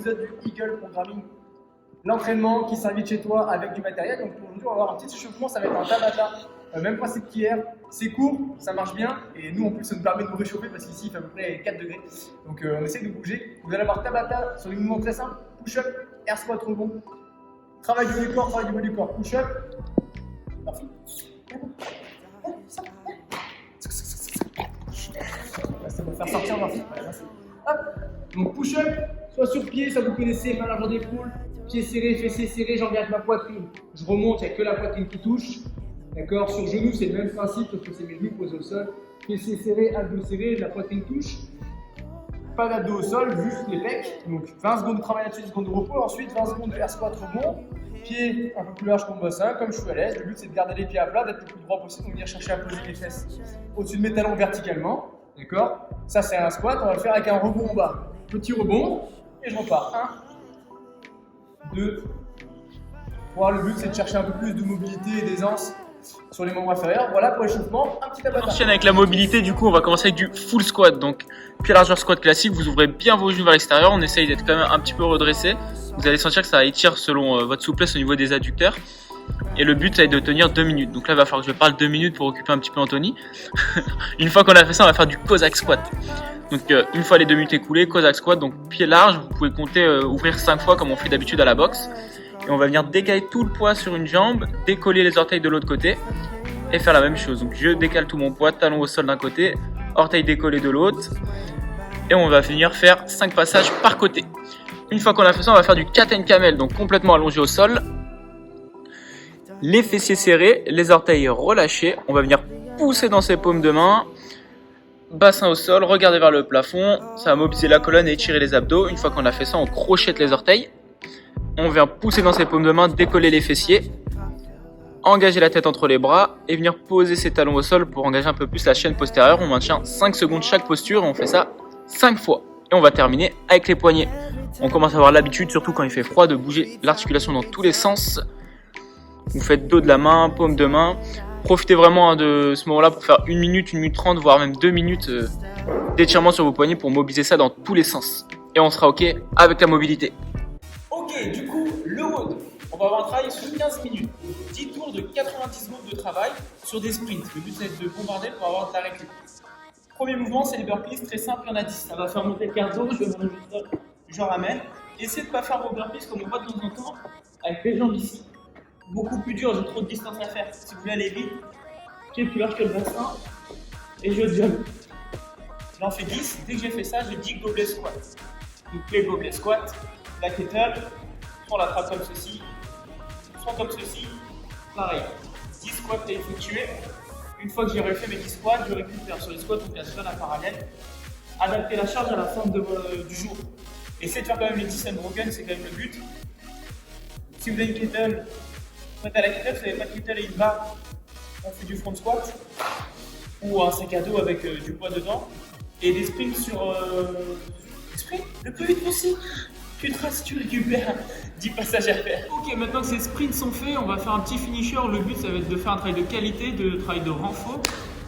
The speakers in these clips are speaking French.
épisode du Eagle Programming, l'entraînement qui s'invite chez toi avec du matériel. Donc aujourd'hui, on va avoir un petit échauffement, ça va être un Tabata. Même principe qu'hier, c'est court, ça marche bien. Et nous, en plus, ça nous permet de nous réchauffer parce qu'ici, il fait à peu près 4 degrés. Donc on essaie de bouger. Vous allez avoir Tabata sur des mouvements très simples. Push-up, air squat rebond. Travail du haut du corps, travail du haut du corps. Push-up. Parfait. Ça va faire sortir Murphy. Hop. Donc push-up, soit sur pied, ça vous connaissez, main largeur d'épaule, pieds serrés, fessiers serrés, j'engage ma poitrine. Je remonte, il n'y a que la poitrine qui touche. D'accord. Sur genou, c'est le même principe, sauf que c'est mes genoux posés au sol. Fessiers serrés, abdos serrés, la poitrine touche. Pas d'abdos au sol, juste les pecs. Donc 20 secondes de travail là-dessus, 10 secondes de repos. Ensuite 20 secondes de air squat rebond. Pieds un peu plus large que mon bassin, comme je suis à l'aise. Le but c'est de garder les pieds à plat, d'être le plus droit possible. Donc venir chercher à poser les fesses au-dessus de mes talons verticalement. D'accord. Ça c'est un squat, on va le faire avec un rebond en bas. Petit rebond, et je repars. 1, 2, 3. Le but c'est de chercher un peu plus de mobilité et d'aisance sur les membres inférieurs. Voilà pour l'échauffement, un petit Tabata. On enchaîne avec la mobilité, du coup on va commencer avec du full squat, donc pied largeur squat classique, vous ouvrez bien vos genoux vers l'extérieur, on essaye d'être quand même un petit peu redressé, vous allez sentir que ça étire selon votre souplesse au niveau des adducteurs, et le but c'est de tenir 2 minutes, donc là il va falloir que je parle 2 minutes pour occuper un petit peu Anthony. Une fois qu'on a fait ça, on va faire du Cossack squat. Donc une fois les 2 minutes écoulées, Cossack squat, donc pied large, vous pouvez compter ouvrir 5 fois comme on fait d'habitude à la boxe, et on va venir décaler tout le poids sur une jambe, décoller les orteils de l'autre côté, et faire la même chose. Donc je décale tout mon poids, talon au sol d'un côté, orteil décollé de l'autre, et on va venir faire 5 passages par côté. Une fois qu'on a fait ça, on va faire du cat and camel, donc complètement allongé au sol, les fessiers serrés, les orteils relâchés, on va venir pousser dans ses paumes de main, bassin au sol, regarder vers le plafond, ça va mobiliser la colonne et étirer les abdos. Une fois qu'on a fait ça, on crochette les orteils, on vient pousser dans ses paumes de main, décoller les fessiers, engager la tête entre les bras et venir poser ses talons au sol pour engager un peu plus la chaîne postérieure. On maintient 5 secondes chaque posture et on fait ça 5 fois. Et on va terminer avec les poignets. On commence à avoir l'habitude, surtout quand il fait froid, de bouger l'articulation dans tous les sens. Vous faites dos de la main, paume de main. Profitez vraiment de ce moment-là pour faire 1 minute, 1 minute 30, voire même 2 minutes d'étirement sur vos poignets pour mobiliser ça dans tous les sens. Et on sera OK avec la mobilité. Ok, du coup, le WOD. On va avoir un travail sur 15 minutes. 10 tours de 90 secondes de travail sur des sprints. Le but c'est de bombarder pour avoir de la récup. Premier mouvement, c'est les burpees, très simple, il y en a 10. Ça va faire monter le cardio, je ramène. Essayez de ne pas faire vos burpees comme on voit de temps en temps, avec les jambes ici. Beaucoup plus dur, j'ai trop de distance à faire. Si vous voulez aller vite, pied plus large que le bassin, et je jump. J'en fais 10, dès que j'ai fait ça, je dis gobelet squat. Donc les gobelet squat, la kettle, on l'attrape comme ceci, soit comme ceci, pareil. 10 squats à effectuer. Une fois que j'ai refait mes 10 squats, je récupère sur les squats, on fait la semaine à parallèle. Adapter la charge à la forme du jour. Essayez de faire quand même les 10 unbroken, c'est quand même le but. Si vous avez une kettle, faites à la kettle, si vous n'avez pas de kettle et une barre, on fait du front squat ou un sac à dos avec du poids dedans. Et des sprints sur des sprints le plus vite possible. Tu traces, tu récupères 10 passages à faire. Ok, maintenant que ces sprints sont faits, on va faire un petit finisher. Le but, ça va être de faire un travail de qualité, de travail de renfort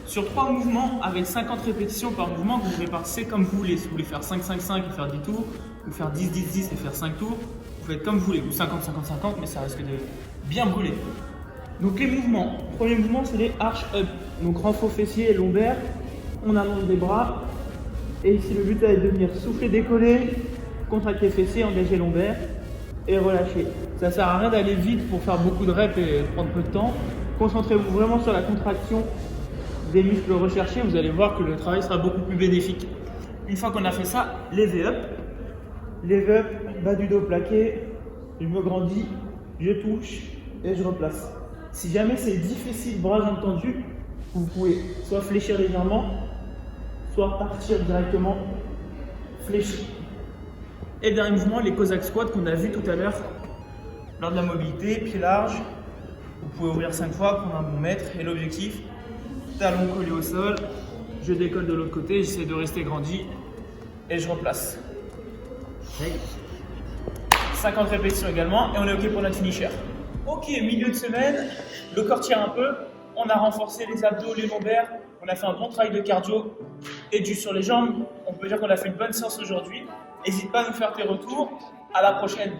sur 3 mouvements avec 50 répétitions par mouvement que vous répartissez comme vous voulez. Si vous voulez faire 5-5-5 et faire 10 tours, ou faire 10-10-10 et faire 5 tours, vous faites comme vous voulez, ou 50-50-50, mais ça risque de bien brûler. Donc les mouvements. Le premier mouvement, c'est les arch up. Donc renfort fessier et lombaire. On allonge les bras. Et ici, le but, ça va être de venir souffler, décoller, contracter fessiers, engager lombaire et relâcher. Ça sert à rien d'aller vite pour faire beaucoup de reps et prendre peu de temps. Concentrez-vous vraiment sur la contraction des muscles recherchés. Vous allez voir que le travail sera beaucoup plus bénéfique. Une fois qu'on a fait ça, lever up. Lever up, bas du dos plaqué. Je me grandis, je touche et je replace. Si jamais c'est difficile, bras jambes tendus, vous pouvez soit fléchir légèrement, soit partir directement fléchi. Et le dernier mouvement, les Cossack squats qu'on a vu tout à l'heure lors de la mobilité, pied large. Vous pouvez ouvrir 5 fois, prendre un bon mètre. Et l'objectif, talon collé au sol, je décolle de l'autre côté, j'essaie de rester grandi et je replace. 50 répétitions également et on est OK pour notre finisher. Ok, milieu de semaine, le corps tire un peu, on a renforcé les abdos, les lombaires, on a fait un bon travail de cardio et du sur les jambes. On peut dire qu'on a fait une bonne séance aujourd'hui. N'hésite pas à nous faire tes retours À la prochaine.